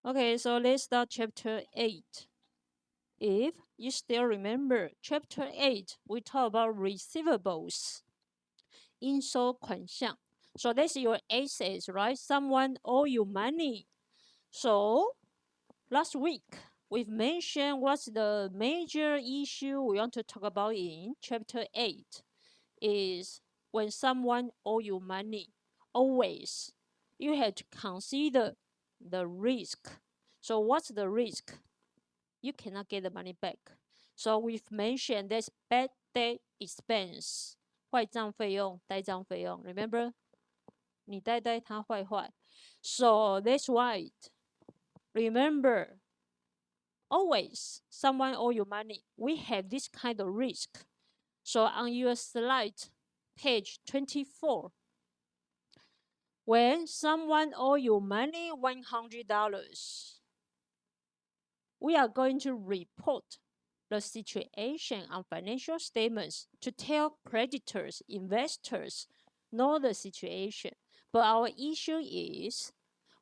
Okay, so let's start chapter 8. If you still remember, chapter 8, we talk about receivables, 应收款项. So that's your assets, right? Someone owe you money. So last week, we've mentioned what's the major issue we want to talk about in chapter 8 is when someone owe you money, always you have to consider the risk. So what's the risk? You cannot get the money back. So we've mentioned there's bad debt expense, 坏账费用、呆账费用. Remember? 你呆呆他坏坏. So that's why. Remember, always someone owe you money. We have this kind of risk. So on your slide, page 24, when someone owe you money $100, we are going to report the situation on financial statements to tell creditors, investors, know the situation. But our issue is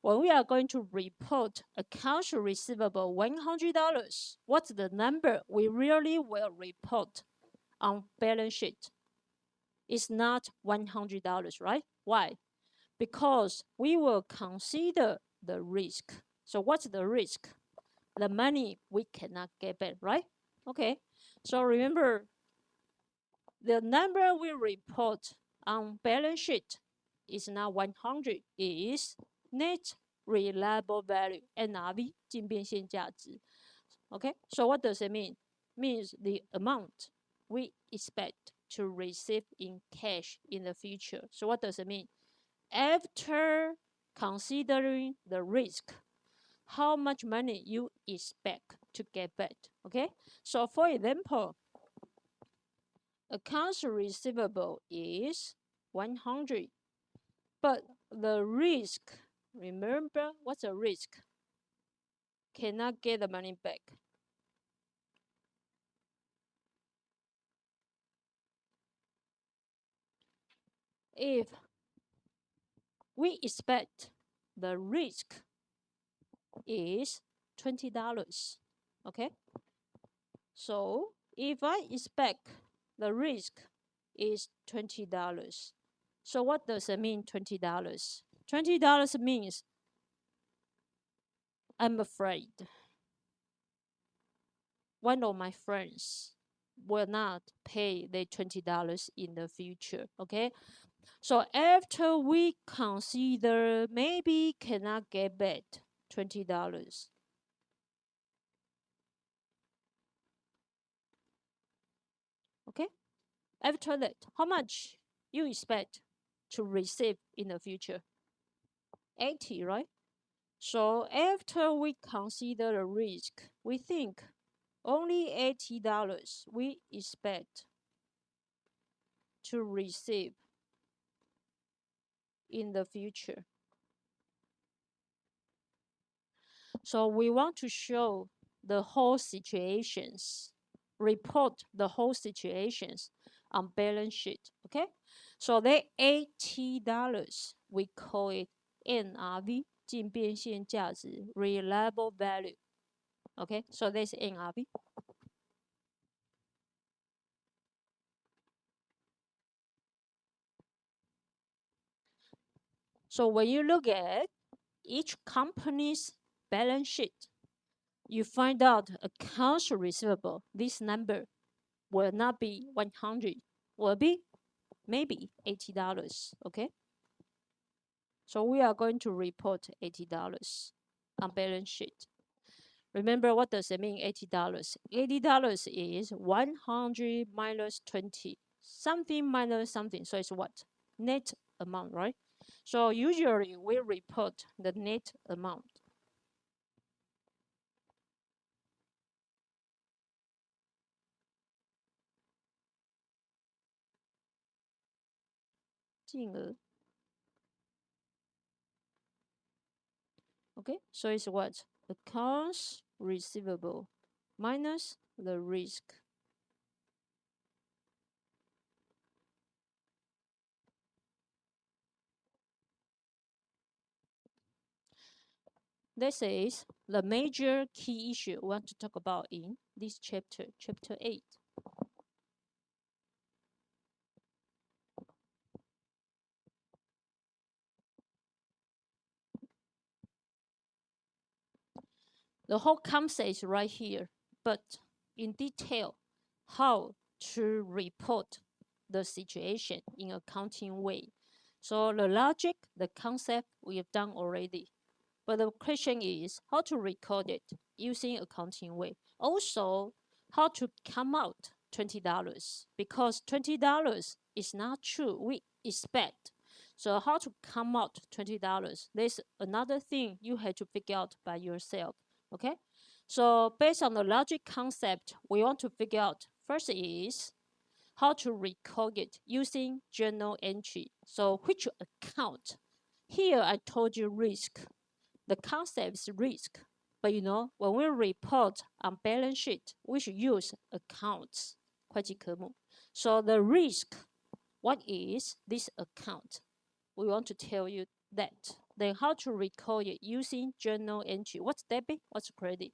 when we are going to report accounts receivable $100, what's the number we really will report on balance sheet? It's not $100, right? Why? Because we will consider the risk. So what's the risk? The money we cannot get back, right? Okay. So remember, the number we report on balance sheet is not 100, it is net reliable value, NRV, 净变现价值. Okay. So what does it mean? Means the amount we expect to receive in cash in the future. So what does it mean? After considering the risk, how much money you expect to get back. Okay, so for example, accounts receivable is 100, but the risk, remember what's the risk? Cannot get the money back. If we expect the risk is $20, okay, so if I expect the risk is $20, so what does it mean, $20? $20 means I'm afraid one of my friends will not pay the $20 in the future. Okay, so after we consider maybe cannot get back $20, okay, after that, how much you expect to receive in the future? 80, right? So after we consider the risk, we think only $80 we expect to receive in the future. So we want to show the whole situations, report the whole situations on balance sheet. Okay, so the $80 we call it NRV, 净变现价值 reliable value. Okay, so that's NRV. So when you look at each company's balance sheet, you find out accounts receivable, this number will not be 100, will be maybe $80. Okay, so we are going to report $80 on balance sheet. Remember, what does it mean, $80? $80 is 100 minus 20, something minus something. So it's what? Net amount, right? So usually we report the net amount. 金额. Okay, so it's what? Accounts receivable minus the risk. This is the major key issue we want to talk about in this chapter, chapter 8. The whole concept is right here, but in detail, how to report the situation in accounting way. So the logic, the concept we have done already. But the question is how to record it using accounting way. Also, how to come out $20 because $20 is not true. We expect. So how to come out $20? There's another thing you have to figure out by yourself. Okay? So based on the logic concept, we want to figure out first is how to record it using journal entry. So which account? Here I told you risk. The concept is risk. But when we report on balance sheet, we should use accounts, 会计科目. So the risk, what is this account? We want to tell you that. Then how to record it using journal entry. What's debit? What's credit?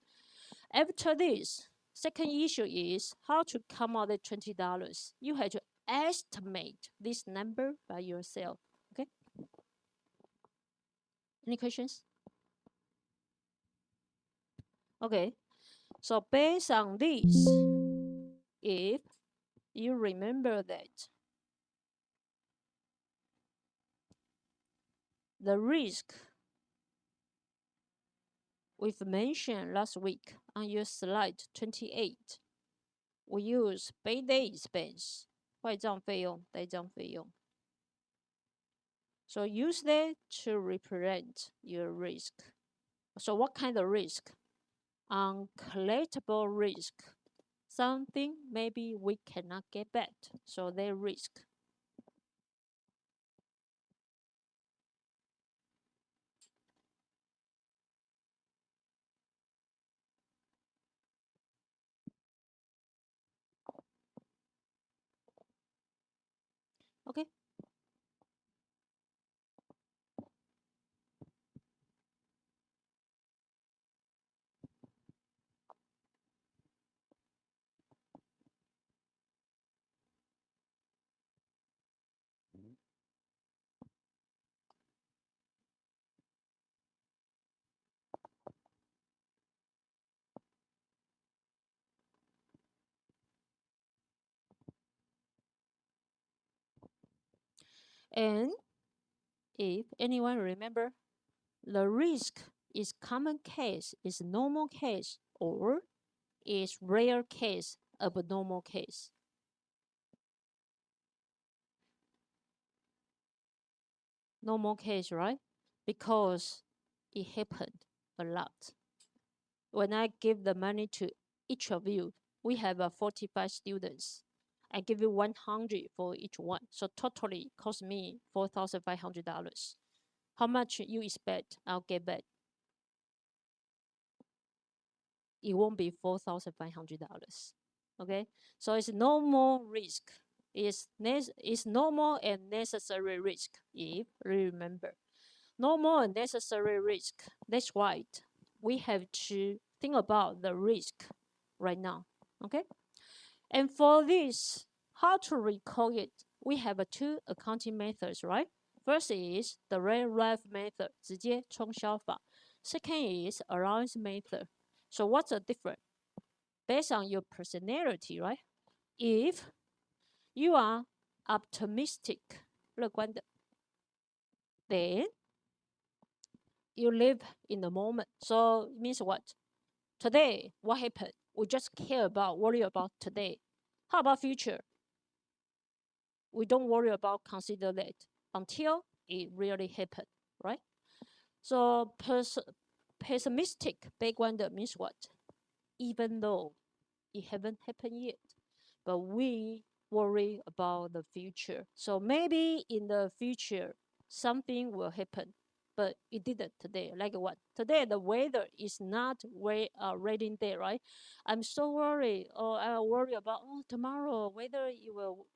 After this, second issue is how to come out the $20. You have to estimate this number by yourself. Okay? Any questions? Okay. So based on this, if you remember that the risk we've mentioned last week on your slide 28, we use payday expense, 坏账费用、呆账费用. So use that to represent your risk. So what kind of risk? Uncollectible risk. Something maybe we cannot get back. So they risk. Okay. And if anyone remember, the risk is common case, is normal case, or is rare case, abnormal case. Normal case, right? Because it happened a lot. When I give the money to each of you, we have 45 students. I give you 100 for each one. So totally cost me $4,500. How much you expect I'll get back? It won't be $4,500. Okay, so it's normal risk. It's normal and necessary risk. If you remember, normal and necessary risk. That's right. We have to think about the risk right now. Okay, and for this, how to record it? We have two accounting methods, right? First is the real life method, 直接冲销法. Second is allowance method. So what's the difference? Based on your personality, right? If you are optimistic, 乐观的, then you live in the moment. So it means what? Today, what happened? We just worry about today. How about future? We don't worry about, consider that until it really happened, right? So pessimistic, 悲观的 means what? Even though it haven't happened yet, but we worry about the future. So maybe in the future, something will happen, but it didn't today. Like what? Today, the weather is not raining day, right? I'm so worried, or I worry about, tomorrow, whether it will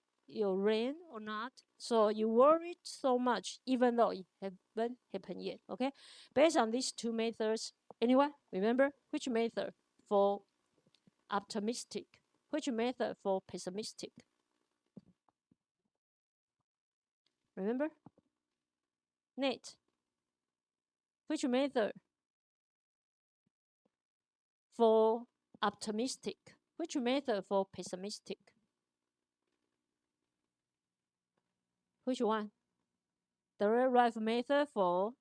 rain or not. So you worried so much, even though it haven't happened yet, okay? Based on these two methods, Anyone remember which method for optimistic? Which method for pessimistic? Remember? Nate, which method for optimistic? Which method for pessimistic? Which one? The real life method for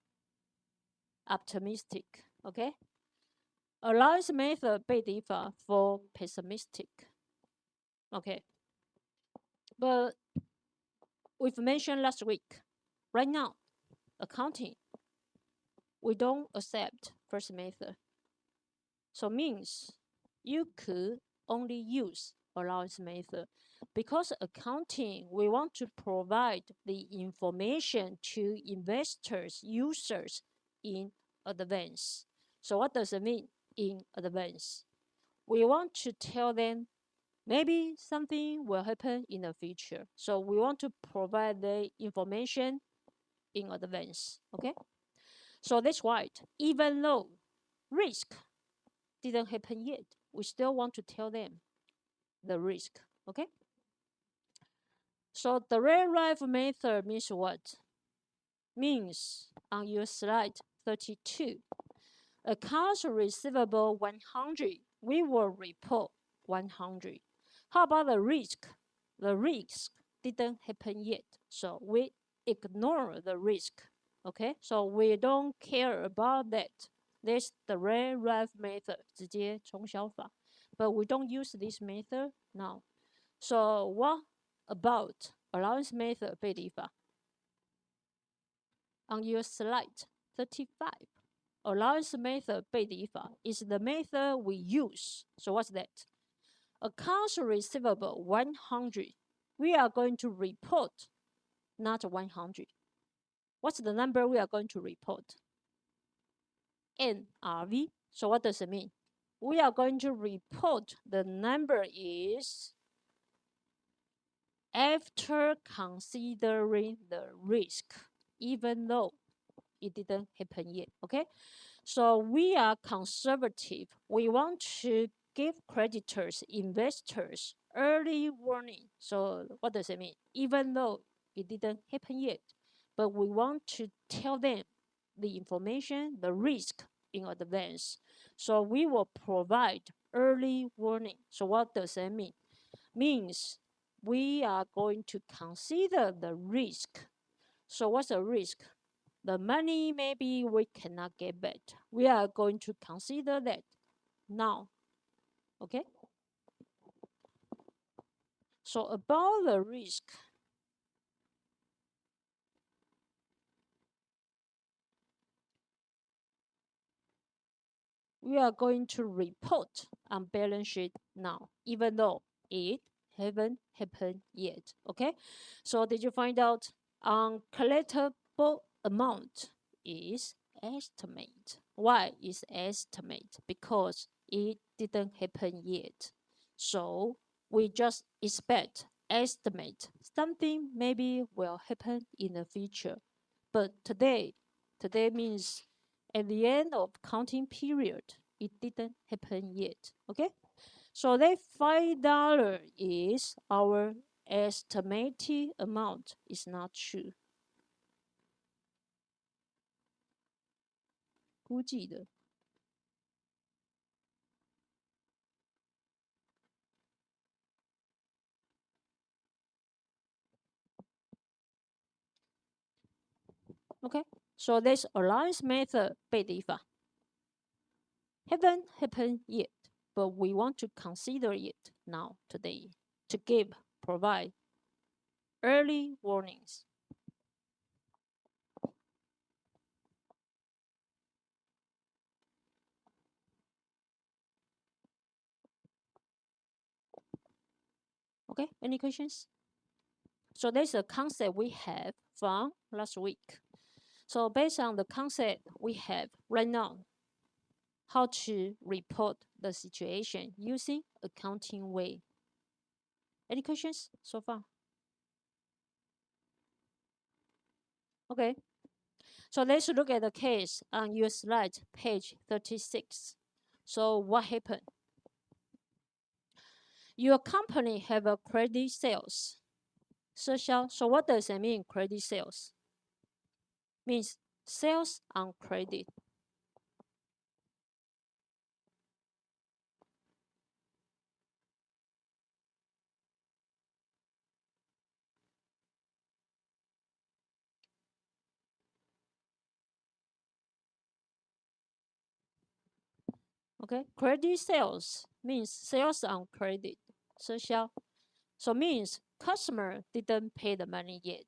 optimistic. Okay? Allowance method 背抵法 for pessimistic. Okay. But we've mentioned last week, right now, accounting, we don't accept first method. So means you could only use allowance method because accounting, we want to provide the information to investors, users in advance. So what does it mean in advance? We want to tell them maybe something will happen in the future. So we want to provide the information in advance. Okay? So that's why even though risk didn't happen yet, we still want to tell them the risk. Okay? So the real life method means what? Means on your slide 32, accounts receivable 100, we will report 100. How about the risk? The risk didn't happen yet, so we ignore the risk. Okay, so we don't care about that. This the real life method, 直接冲销法. But we don't use this method now. So what about allowance method 背离法? On your slide 35, allowance method 背离法 is the method we use. So what's that? Accounts receivable 100. We are going to report not 100. What's the number we are going to report? NRV. So what does it mean? We are going to report the number is after considering the risk, even though it didn't happen yet. Okay? So we are conservative. We want to give creditors, investors early warning. So what does it mean? Even though it didn't happen yet, but we want to tell them the information, the risk in advance. So we will provide early warning. So what does that mean? Means we are going to consider the risk. So what's the risk? The money maybe we cannot get back. We are going to consider that now. Okay? So about the risk, we are going to report on balance sheet now, even though it haven't happened yet. Okay? So did you find out uncollectible amount is estimate? Why is estimate? Because it didn't happen yet. So we just expect, estimate something maybe will happen in the future. But today means at the end of counting period, it didn't happen yet. Okay? So that $5 is our estimated amount is not true. 估计的. Okay? So this allowance method 背离法 haven't happened yet, but we want to consider it now today to provide early warnings. Okay, any questions? So there's a concept we have from last week. So based on the concept we have right now, how to report the situation using accounting way. Any questions so far? Okay. So let's look at the case on your slide, page 36. So what happened? Your company have a credit sales. So what does it mean, credit sales? Means sales on credit. Okay, credit sales means sales on credit. So means customer didn't pay the money yet.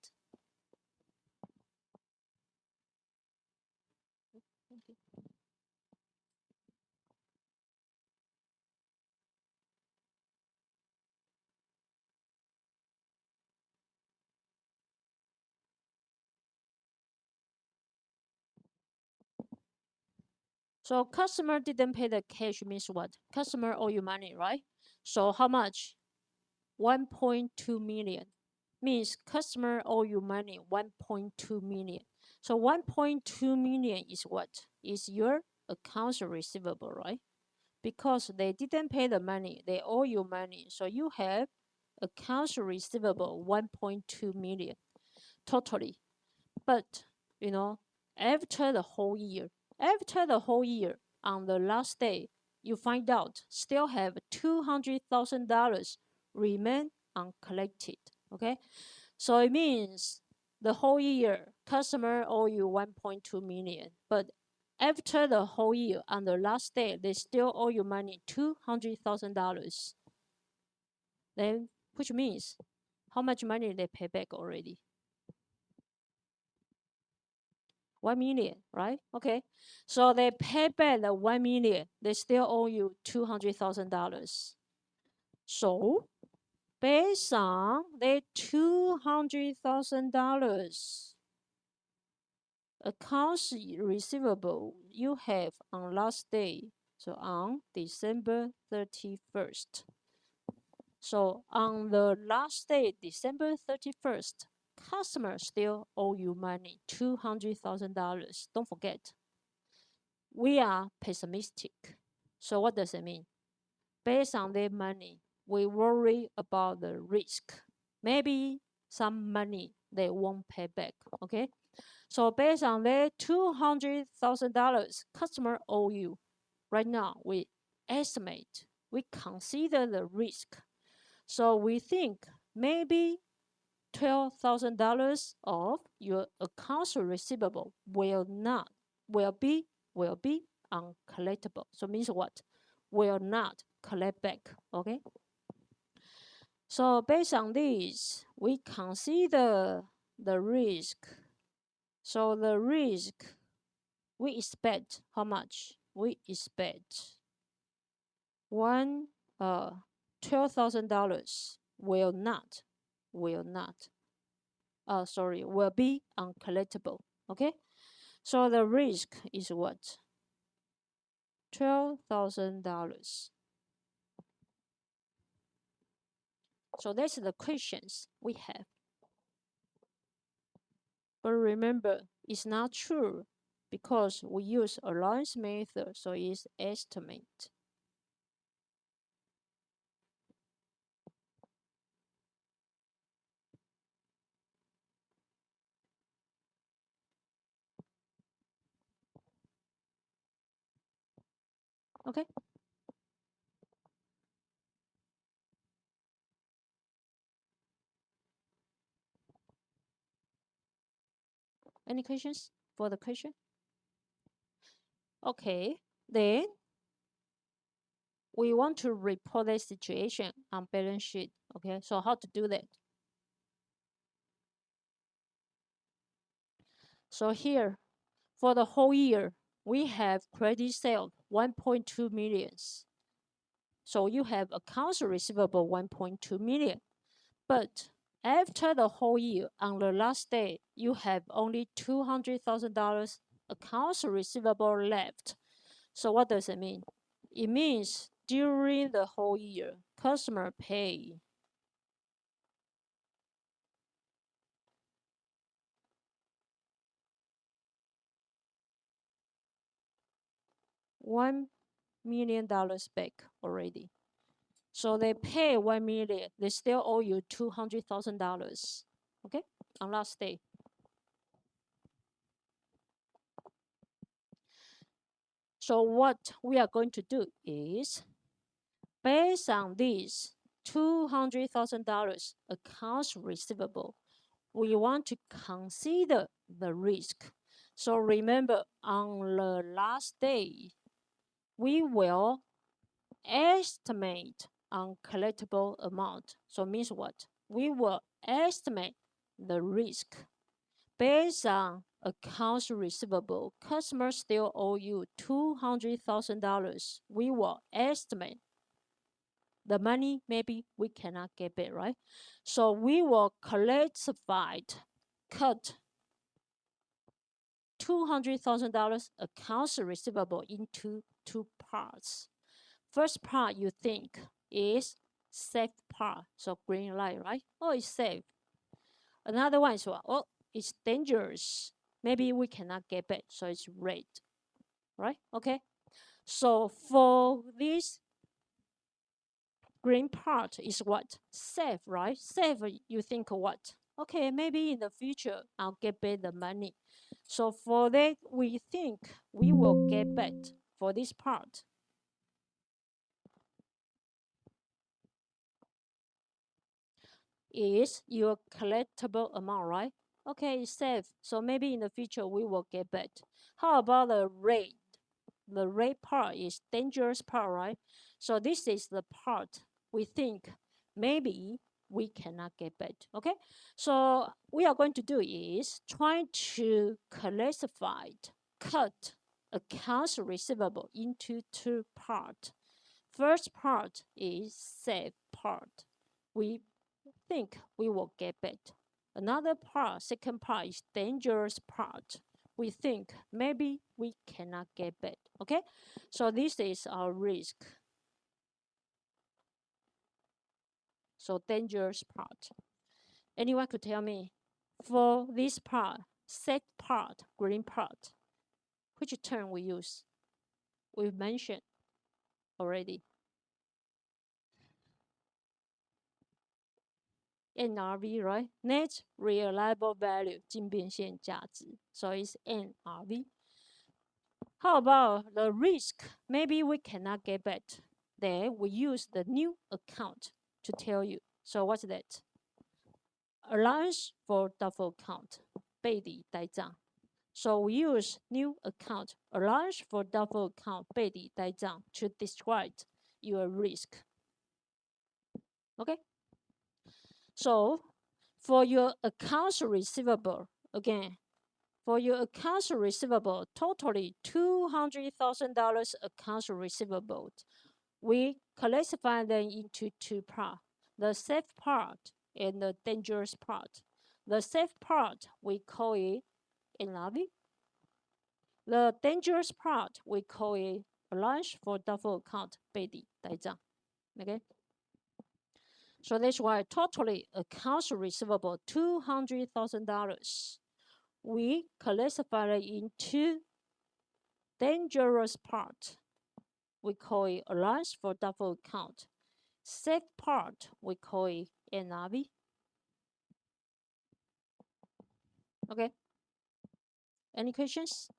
So customer didn't pay the cash means what? Customer owe you money, right? So how much? 1.2 million means customer owe you money 1.2 million. So 1.2 million is what? Is your accounts receivable, right? Because they didn't pay the money, they owe you money. So you have accounts receivable 1.2 million totally. But you know, after the whole year, on the last day, you find out still have $200,000 remain uncollected. Okay, so it means the whole year customer owe you 1.2 million, but after the whole year on the last day they still owe you money $200,000. Then which means how much money they pay back already? 1 million, right? Okay. So they pay back the 1 million. They still owe you $200,000. So based on the $200,000 accounts receivable you have on last day, so on December 31st. So on the last day, December 31st, customers still owe you money, $200,000. Don't forget, we are pessimistic. So what does it mean? Based on their money, we worry about the risk. Maybe some money they won't pay back. Okay. So based on their $200,000 customer owe you, right now we estimate, we consider the risk. So we think maybe $12,000 of your accounts receivable will be uncollectible. So means what? Will not collect back. Okay. So based on this, we consider the risk. So the risk we expect how much? We expect one $12,000 will be uncollectible. Okay, so the risk is what? $12,000. So that's the questions we have. But remember, it's not true because we use allowance method, so it's estimate. Okay. Any questions for the question? Okay, then we want to report the situation on balance sheet. Okay, so how to do that? So here, for the whole year, we have credit sale 1.2 millions. So you have accounts receivable 1.2 million. But after the whole year, on the last day, you have only $200,000 accounts receivable left. So what does it mean? It means during the whole year, customer pay $1 million back already. So they pay 1 million, they still owe you $200,000. Okay, on last day. So what we are going to do is, based on this $200,000 accounts receivable, we want to consider the risk. So remember, on the last day, we will estimate uncollectible amount. So means what? We will estimate the risk based on accounts receivable. Customers still owe you $200,000. We will estimate the money maybe we cannot get back, right? So we will classify, cut $200,000 accounts receivable into two parts. First part you think is safe part, so green light, right? Oh, it's safe. Another one is what? Oh, it's dangerous. Maybe we cannot get back, so it's red, right? Okay. So for this green part is what? Safe, right? Safe, you think what? Okay, maybe in the future I'll get back the money. So for that, we think we will get back for this part. Is your collectible amount, right? Okay, it's safe. So maybe in the future we will get back. How about the red? The red part is dangerous part, right? So this is the part we think maybe we cannot get back. Okay, so we are going to do is trying to classify, cut accounts receivable into two parts. First part is safe part. We think we will get back. Another part, second part is dangerous part. We think maybe we cannot get back. Okay, so this is our risk. So dangerous part. Anyone could tell me for this part, set part, green part, which term we use? We've mentioned already. NRV, right? Net reliable value, 净变现价值. So it's NRV. How about the risk? Maybe we cannot get back. Then we use the new account to tell you. So what's that? Allowance for doubtful account, 备抵呆账. So we use new account, allowance for doubtful account, 备抵呆账 to describe your risk. Okay? So for your accounts receivable, again, for your accounts receivable, totally $200,000 accounts receivable, we classify them into two parts, the safe part and the dangerous part. The safe part, we call it NRV. The dangerous part, we call it allowance for doubtful account, 备抵呆账. Okay? So that's why totally accounts receivable $200,000. We classify it into dangerous part. We call it allowance for doubtful account. Safe part, we call it NRV. Okay. Any questions?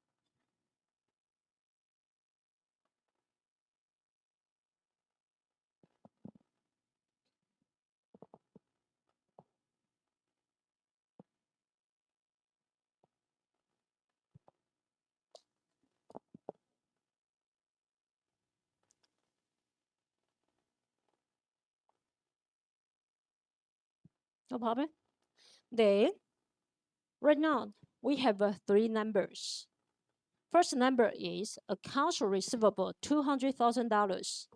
No problem. Then, right now, we have three numbers. First number is accounts receivable, $200,000.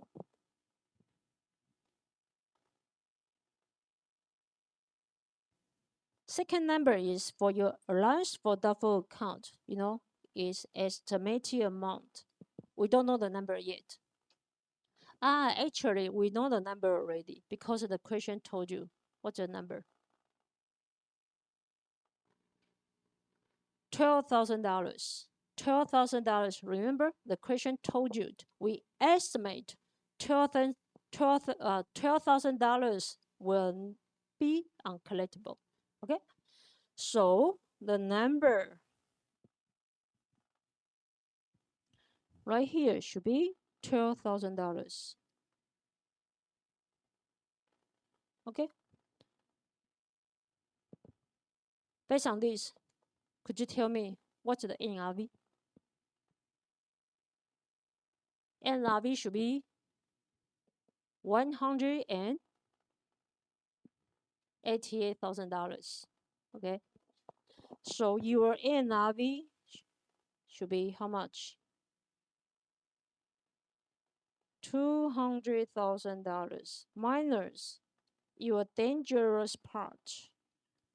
Second number is for your allowance for doubtful account, is estimated amount. We don't know the number yet. Actually, we know the number already because the question told you. What's the number? $12,000. $12,000. Remember, the question told you we estimate $12,000 will be uncollectible. Okay, so the number right here should be $12,000. Okay, based on this, could you tell me what's the NRV? NRV should be $188,000. Okay, so your NRV should be how much? $200,000 minus your dangerous part.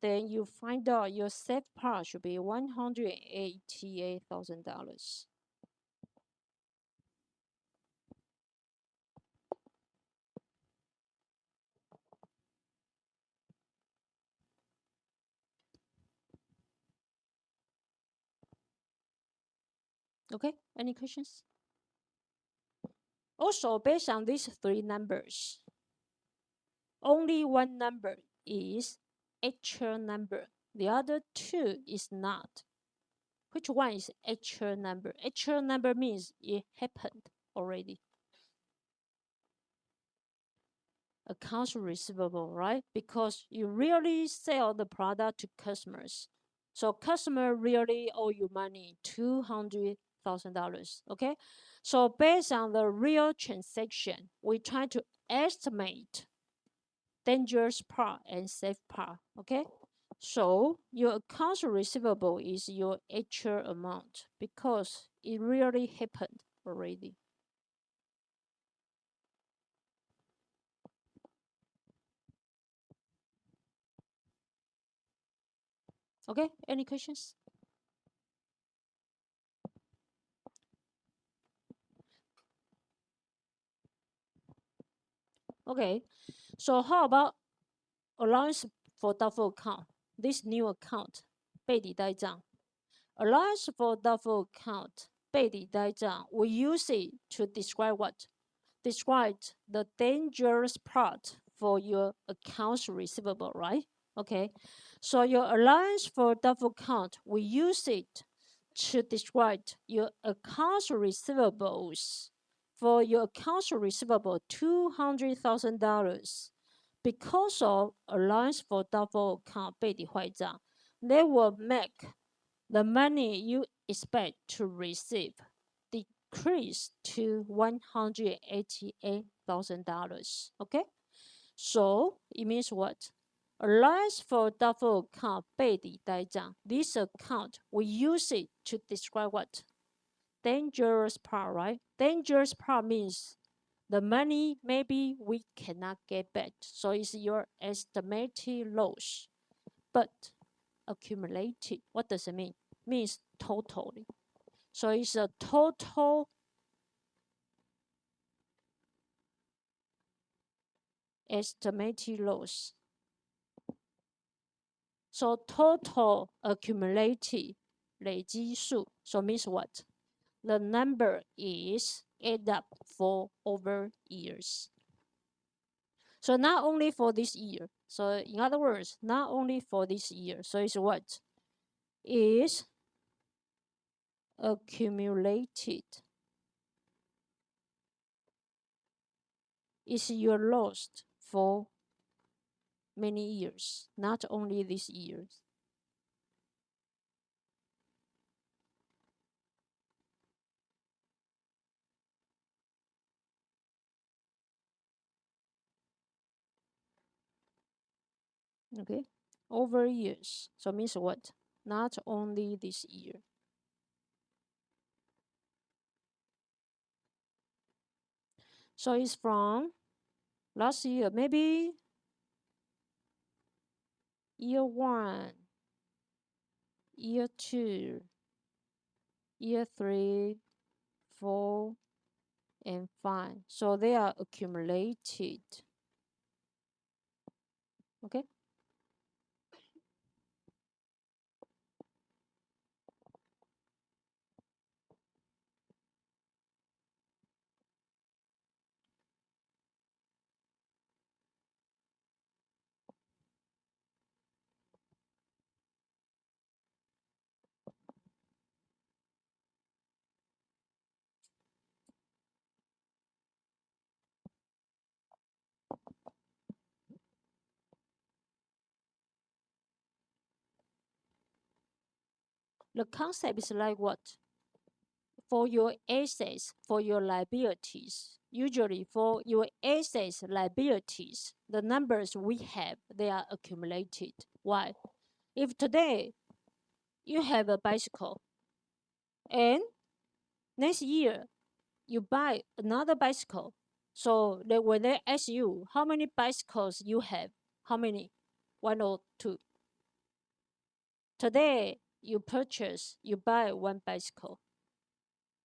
Then you find out your safe part should be $188,000. Okay, any questions? Also, based on these three numbers, only one number is actual number. The other two is not. Which one is actual number? Actual number means it happened already. Accounts receivable, right? Because you really sell the product to customers. So customer really owe you money, $200,000. Okay. So based on the real transaction, we try to estimate dangerous part and safe part. Okay. So your accounts receivable is your actual amount because it really happened already. Okay, any questions? Okay, so how about allowance for doubtful account? This new account 被抵贷账 allowance for doubtful account 被抵贷账 we use it to describe what? Describe the dangerous part for your accounts receivable, right? Okay, so your allowance for doubtful account we use it to describe your accounts receivables. For your accounts receivable, $200,000 because of allowance for doubtful account 被抵坏账, they will make the money you expect to receive decrease to $188,000. Okay, so it means what? Allowance for doubtful account 被抵呆账. This account we use it to describe what? Dangerous part, right? Dangerous part means the money maybe we cannot get back. So it's your estimated loss, but accumulated. What does it mean? Means totally. So it's a total estimated loss. So total accumulated 累积数. So means what? The number is add up for over years. So not only for this year. So in other words, not only for this year. So it's what? Is accumulated. Is your loss for many years, not only this year. Okay, over years. So means what? Not only this year. So it's from last year, maybe year 1, year 2, year 3, 4, and 5. So they are accumulated. Okay. The concept is like what? For your assets, for your liabilities. Usually for your assets, liabilities, the numbers we have, they are accumulated. Why? If today you have a bicycle and next year you buy another bicycle, so when they ask you how many bicycles you have, how many? One or two. Today you buy one bicycle.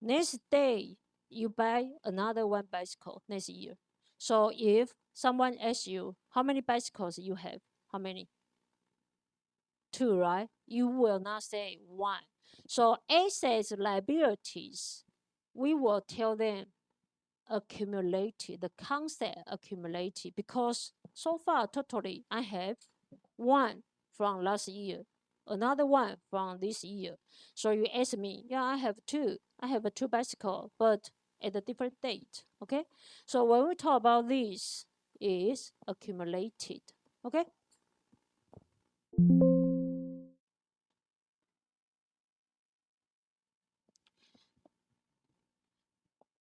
Next day, you buy another one bicycle next year. So if someone asks you how many bicycles you have, how many? Two, right? You will not say one. So assets, liabilities, we will tell them accumulated, the concept accumulated, because so far totally I have one from last year, another one from this year. So you ask me, yeah, I have two. I have a two bicycle, but at a different date. Okay. So when we talk about this, is accumulated. Okay.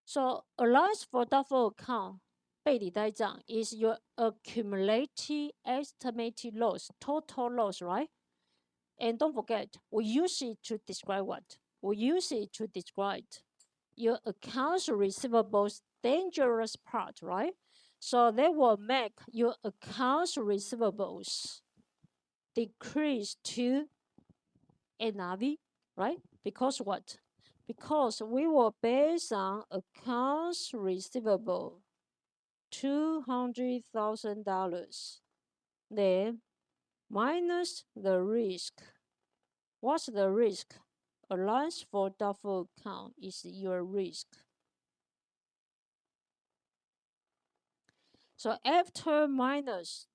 So allowance for doubtful account 被理呆账 is your accumulated estimated loss, total loss, right? And don't forget, we use it to describe what? We use it to describe your accounts receivables dangerous part, right? So they will make your accounts receivables decrease to NRV, right? Because what? Because we will base on accounts receivable $200,000, then minus the risk. What's the risk? Allowance for doubtful account is your risk. So after minus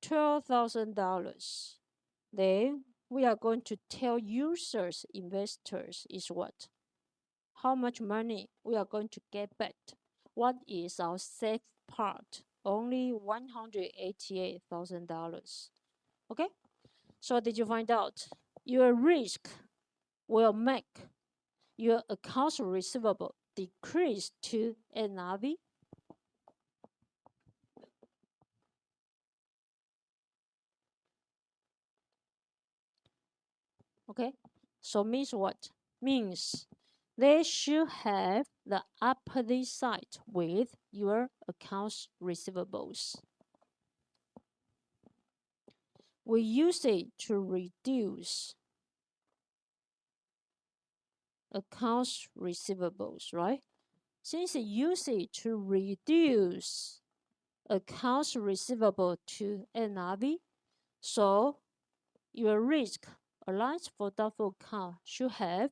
$12,000, then we are going to tell users, investors is what? How much money we are going to get back. What is our safe part? Only $188,000. Okay? So did you find out? Your risk will make your accounts receivable decrease to NRV. Okay, so means what? Means they should have the upper side with your accounts receivables. We use it to reduce accounts receivables, right? Since you use it to reduce accounts receivable to NRV, so your risk allowance for doubtful account should have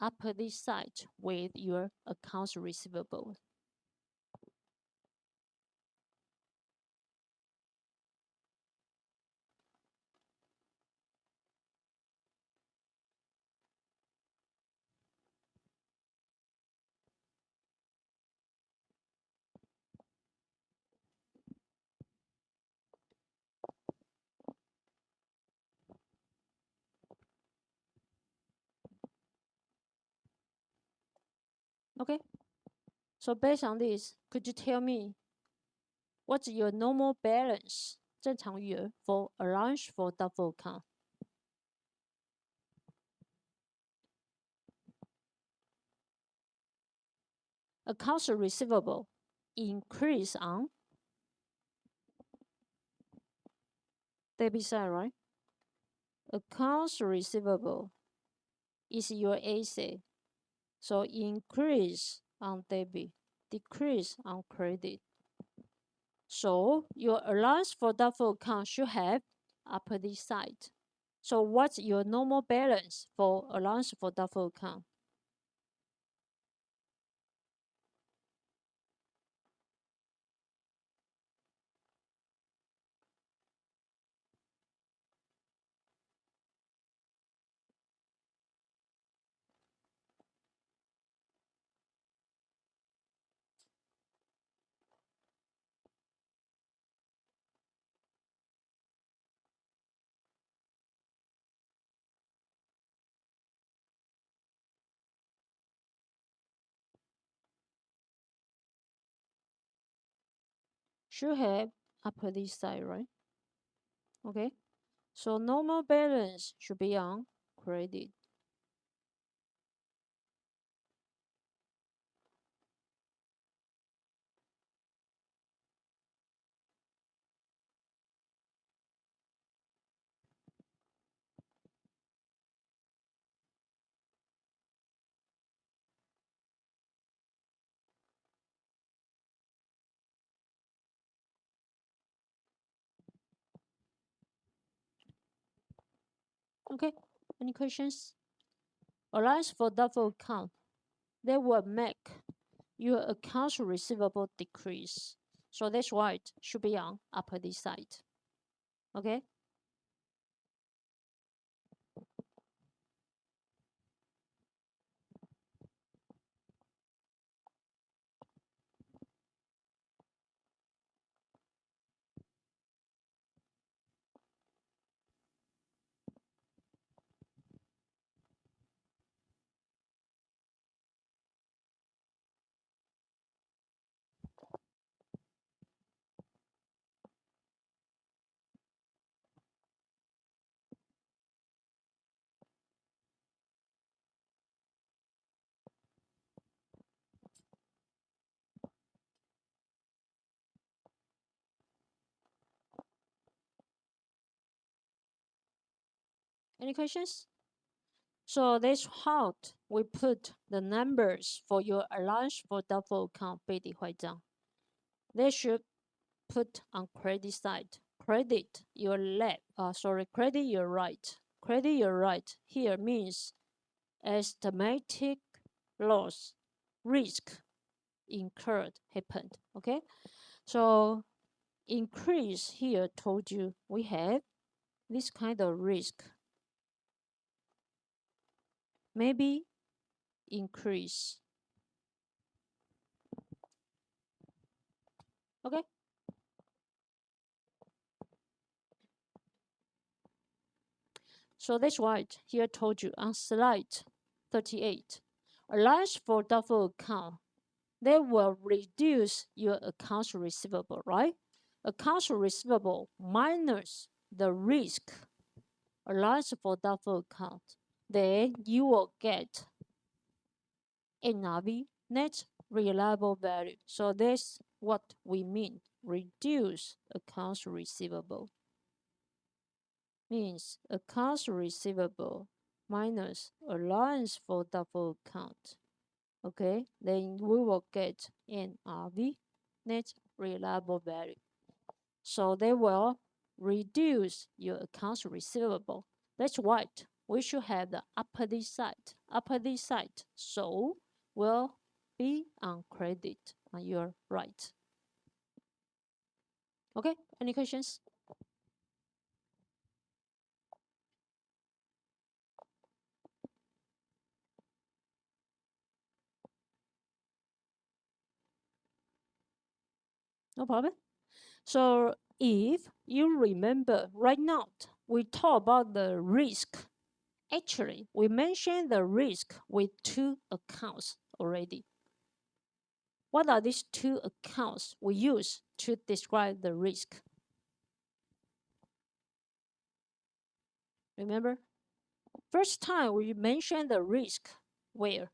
upper side with your accounts receivable. Okay, so based on this, could you tell me what's your normal balance 正常余额 for allowance for doubtful account? Accounts receivable increase on debit side, right? Accounts receivable is your asset, so increase on debit, decrease on credit. So your allowance for doubtful account should have upper side. So what's your normal balance for allowance for doubtful account? should have upper this side, right? Okay, so normal balance should be on credit. Okay, any questions? Allowance for doubtful account, they will make your accounts receivable decrease. So that's why it should be on upper this side. Okay. Any questions? So that's how we put the numbers for your allowance for doubtful account 被抵坏账. They should put on credit side. Credit your left. Credit your right. Credit your right here means estimated loss, risk incurred happened. Okay, so increase here told you we have this kind of risk. Maybe increase. Okay. So that's why here told you on slide 38. Allowance for doubtful account, they will reduce your accounts receivable, right? Accounts receivable minus the risk allowance for doubtful account. Then you will get NRV, net reliable value. So that's what we mean. Reduce accounts receivable means accounts receivable minus allowance for doubtful account. Okay, then we will get NRV, net reliable value. So they will reduce your accounts receivable. That's right. We should have the upper this side. Upper this side. So will be on credit on your right. Okay, any questions? No problem. So if you remember right now, we talk about the risk. Actually, we mentioned the risk with two accounts already. What are these two accounts we use to describe the risk? Remember? First time we mentioned the risk. Where?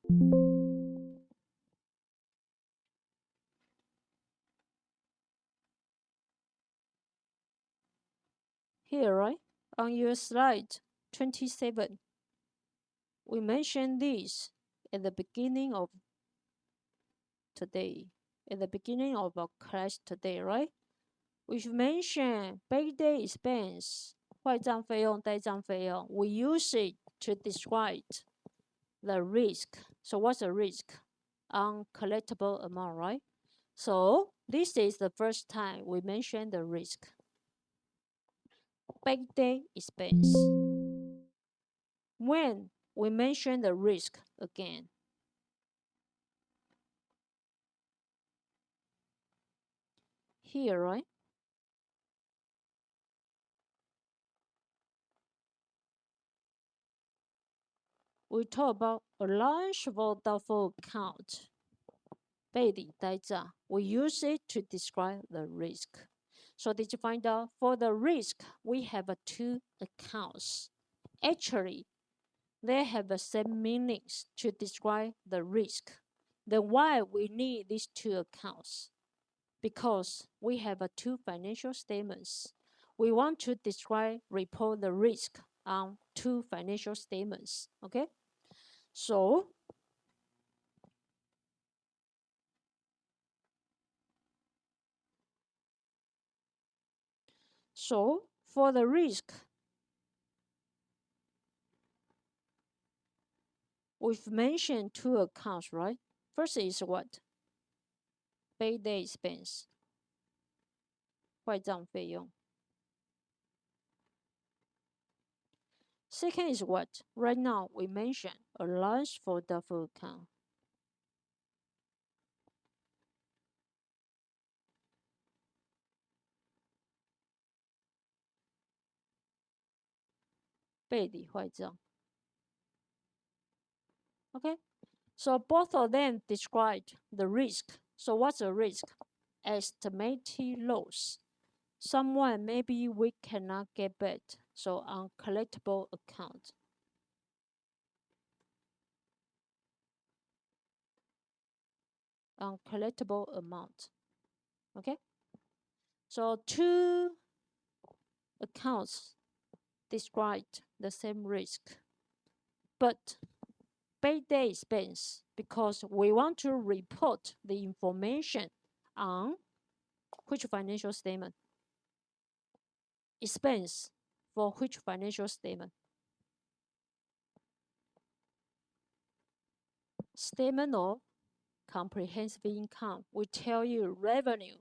Here, right? On your slide 27. We mentioned this at the beginning of today. At the beginning of our class today, right? We mentioned bad day expense, 坏账费用、呆账费用. We use it to describe the risk. So what's the risk? Uncollectible amount, right? So this is the first time we mention the risk. Bad day expense. When we mention the risk again. Here, right? We talk about allowance for doubtful account. 背离呆账. We use it to describe the risk. So did you find out? For the risk, we have two accounts. Actually, they have the same meanings to describe the risk. Then why we need these two accounts? Because we have two financial statements. We want to report the risk on two financial statements. Okay? So for the risk, we've mentioned two accounts, right? First is what? Payday expense, 坏账费用. Second is what? Right now we mentioned allowance for doubtful account. 背离坏账. Okay? So both of them described the risk. So what's the risk? Estimated loss. Someone maybe we cannot get back. So uncollectible account. Uncollectible amount. Okay? So two accounts described the same risk. But payday expense, because we want to report the information on which financial statement? Expense for which financial statement? Statement of comprehensive income will tell you revenue,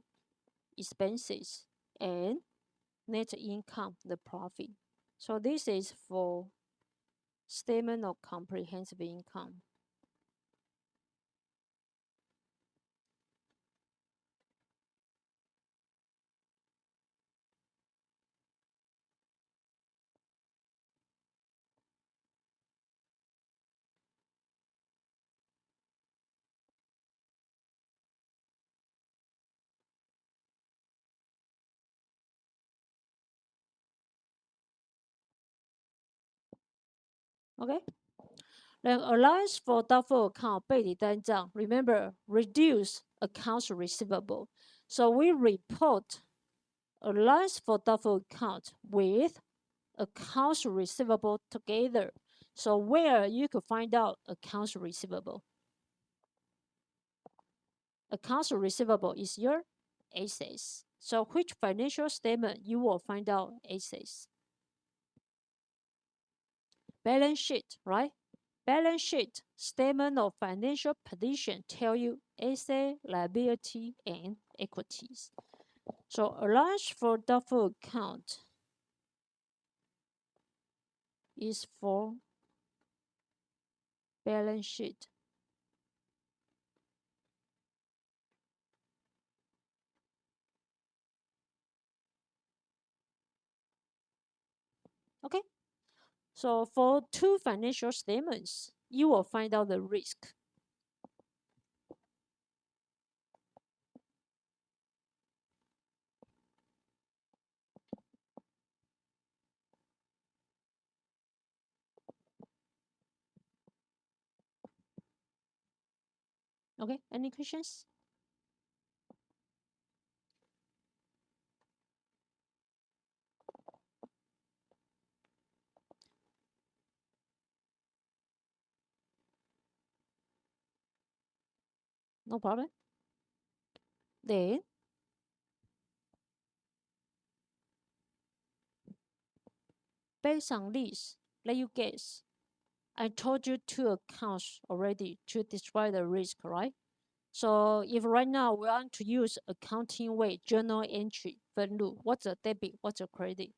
expenses, and net income, the profit. So this is for statement of comprehensive income. Okay? Then allowance for doubtful account 背离单账. Remember, reduce accounts receivable. So we report allowance for doubtful account with accounts receivable together. So where you could find out accounts receivable? Accounts receivable is your assets. So which financial statement you will find out assets? Balance sheet, right? Balance sheet, statement of financial position tell you asset, liability, and equities. So allowance for doubtful account is for balance sheet. Okay. So for two financial statements, you will find out the risk. Okay, any questions? No problem. Then, based on this, let you guess. I told you two accounts already to describe the risk, right? So if right now we want to use accounting way, journal entry, 分录, what's a debit, what's a credit?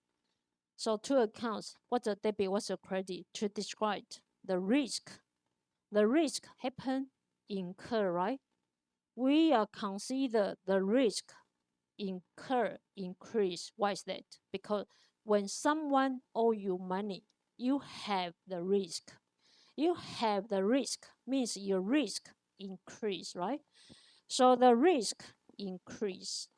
So two accounts, what's a debit, what's a credit, to describe the risk. The risk happen, incur, right? We are consider the risk increase. Why is that? Because when someone owe you money, you have the risk. You have the risk means your risk increase, right? So the risk increase.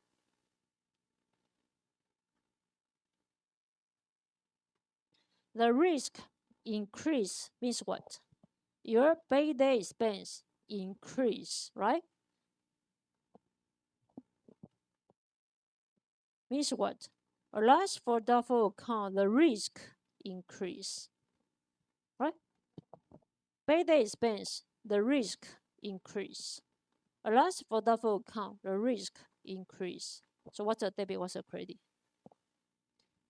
The risk increase means what? Your payday expense increase, right? Means what? Allowance for doubtful account, the risk increase, right? Payday expense, the risk increase. Allowance for doubtful account, the risk increase. So what's a debit, what's a credit?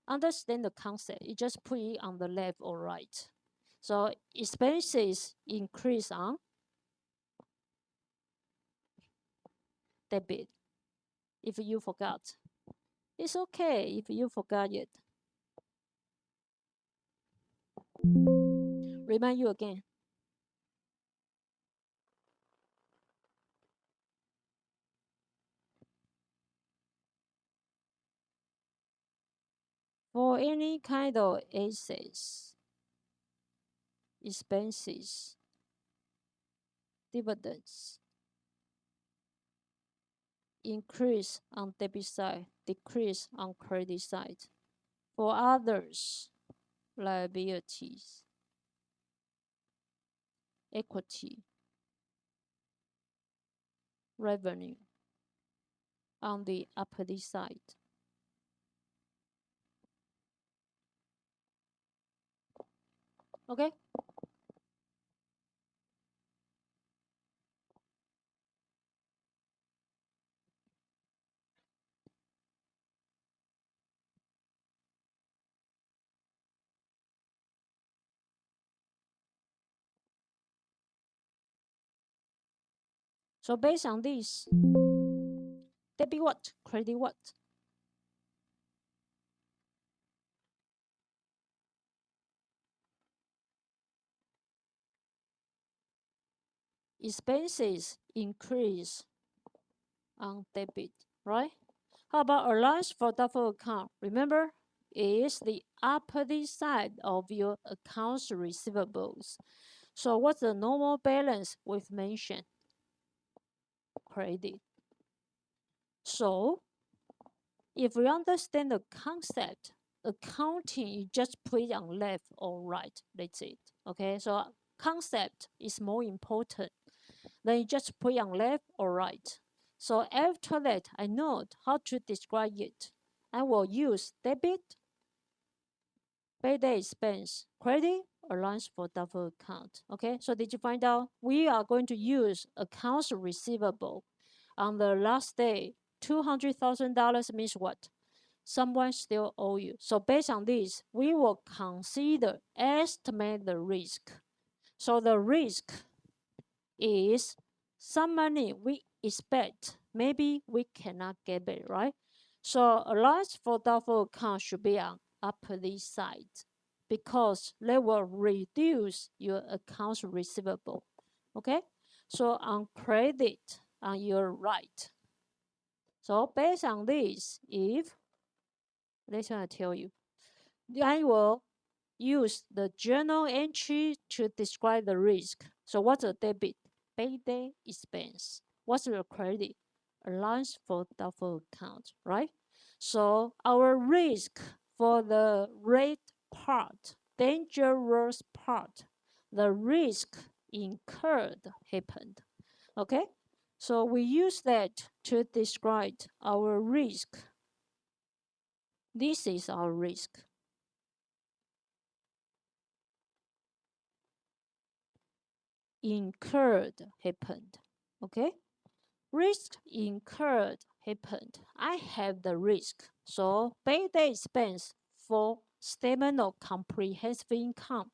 Understand the concept. You just put it on the left or right. So expenses increase on debit. If you forgot, it's okay if you forgot it. Remind you again. For any kind of assets, expenses, dividends, increase on debit side, decrease on credit side. For others, liabilities, equity, revenue on the opposite side. Okay? So based on this, debit what? Credit what? Expenses increase on debit, right? How about allowance for doubtful account? Remember, it is the opposite side of your accounts receivables. So what's the normal balance we've mentioned? Credit. So if we understand the concept, accounting, you just put it on left or right. That's it. Okay, so concept is more important. Then you just put it on left or right. So after that, I know how to describe it. I will use debit, payday expense, credit, allowance for doubtful account. Okay, so did you find out? We are going to use accounts receivable on the last day. $200,000 means what? Someone still owe you. So based on this, we will consider estimate the risk. So the risk is some money we expect, maybe we cannot get it, right? So allowance for doubtful account should be on upper side because they will reduce your accounts receivable. Okay? So on credit on your right. So based on this, if let's I tell you, I will use the journal entry to describe the risk. So what's a debit? Payday expense. What's the credit? Allowance for doubtful account, right? So our risk for the red part, dangerous part, the risk incurred happened. Okay? So we use that to describe our risk. This is our risk. Incurred happened. Okay? Risk incurred happened. I have the risk. So payday expense for statement of comprehensive income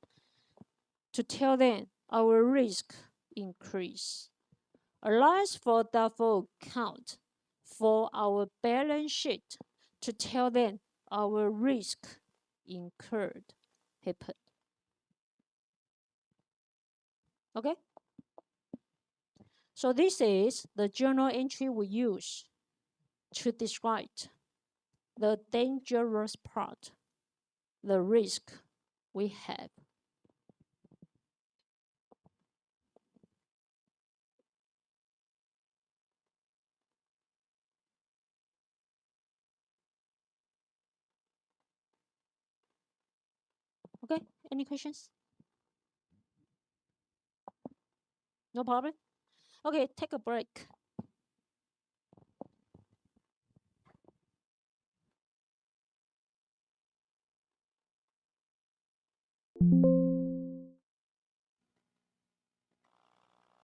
to tell them our risk increase. Allowance for doubtful account for our balance sheet to tell them our risk incurred happened. Okay? So this is the journal entry we use to describe the dangerous part, the risk we have. Okay, any questions? No problem. Okay, take a break.